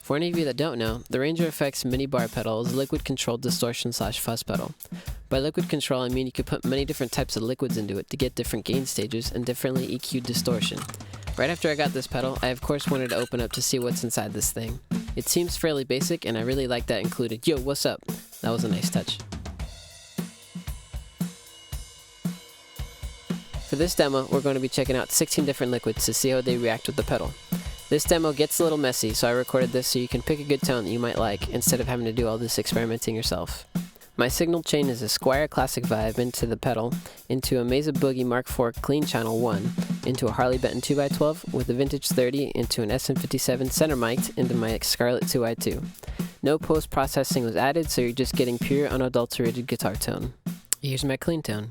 For any of you that don't know, the Rainger Effects MiniBar pedal is a liquid-controlled distortion/fuzz pedal. By liquid control, I mean you could put many different types of liquids into it to get different gain stages and differently EQ distortion. Right after I got this pedal, I of course wanted to open up to see what's inside this thing. It seems fairly basic, and I really like that included. Yo, what's up? That was a nice touch. For this demo, we're going to be checking out 16 different liquids to see how they react with the pedal. This demo gets a little messy, so I recorded this so you can pick a good tone that you might like instead of having to do all this experimenting yourself. My signal chain is a Squier Classic Vibe into the pedal, into a Mesa Boogie Mark IV Clean Channel 1, into a Harley Benton 2x12 with a Vintage 30, into an SM57 center mic'd into my Scarlett 2i2. No post-processing was added, so you're just getting pure unadulterated guitar tone. Here's my clean tone.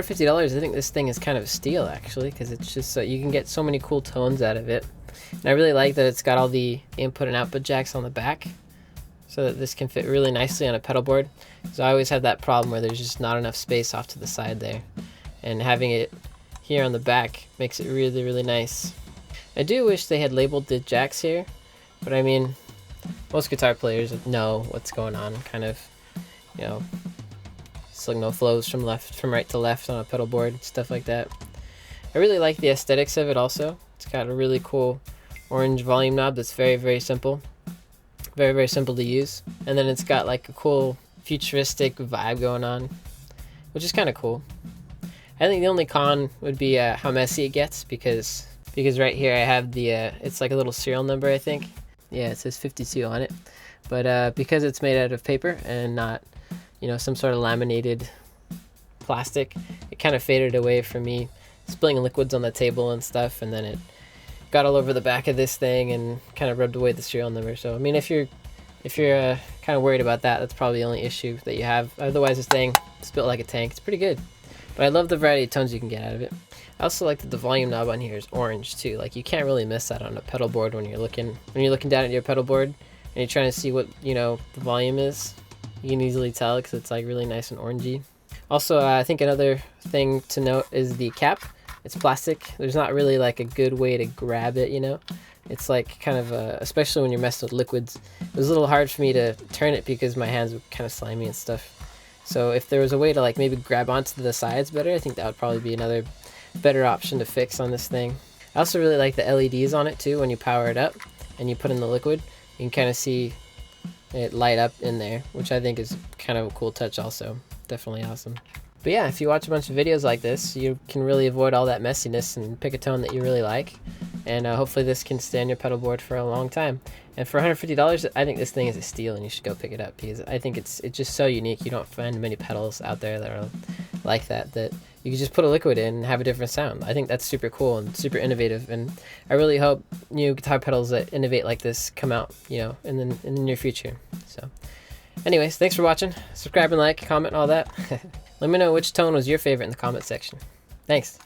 $150, I think this thing is kind of a steal actually, because it's just so you can get so many cool tones out of it. And I really like that it's got all the input and output jacks on the back, so that this can fit really nicely on a pedal board. So I always have that problem where there's just not enough space off to the side there, and having it here on the back makes it really, really nice. I do wish they had labeled the jacks here, but I mean, most guitar players know what's going on, kind of, you know, signal flows from right to left on a pedal board, stuff like that. I really like the aesthetics of it also. It's got a really cool orange volume knob that's very, very simple. Very, very simple to use. And then it's got like a cool futuristic vibe going on, which is kind of cool. I think the only con would be how messy it gets, because right here I have the, it's like a little serial number, I think. Yeah, it says 52 on it. But because it's made out of paper and not, you know, some sort of laminated plastic, it kind of faded away from me spilling liquids on the table and stuff, and then it got all over the back of this thing and kind of rubbed away the serial number. So I mean, if you're kind of worried about that, that's probably the only issue that you have. Otherwise, this thing is built like a tank. It's pretty good. But I love the variety of tones you can get out of it. I also like that the volume knob on here is orange too. Like, you can't really miss that on a pedal board when you're looking down at your pedal board and you're trying to see what, you know, the volume is. You can easily tell because it's like really nice and orangey. Also, I think another thing to note is the cap. It's plastic. There's not really like a good way to grab it, you know. It's like kind of, especially when you're messing with liquids, it was a little hard for me to turn it because my hands were kind of slimy and stuff. So if there was a way to like maybe grab onto the sides better, I think that would probably be another better option to fix on this thing. I also really like the LEDs on it too. When you power it up and you put in the liquid, you can kind of see it light up in there, which I think is kind of a cool touch also. Definitely awesome. But yeah, if you watch a bunch of videos like this, you can really avoid all that messiness and pick a tone that you really like. And hopefully this can stay on your pedal board for a long time. And for $150, I think this thing is a steal, and you should go pick it up, because I think it's just so unique. You don't find many pedals out there that are like that you can just put a liquid in and have a different sound. I think that's super cool and super innovative, and I really hope new guitar pedals that innovate like this come out, you know, in the near future. So anyways, thanks for watching. Subscribe and like, comment, all that. Let me know which tone was your favorite in the comment section. Thanks.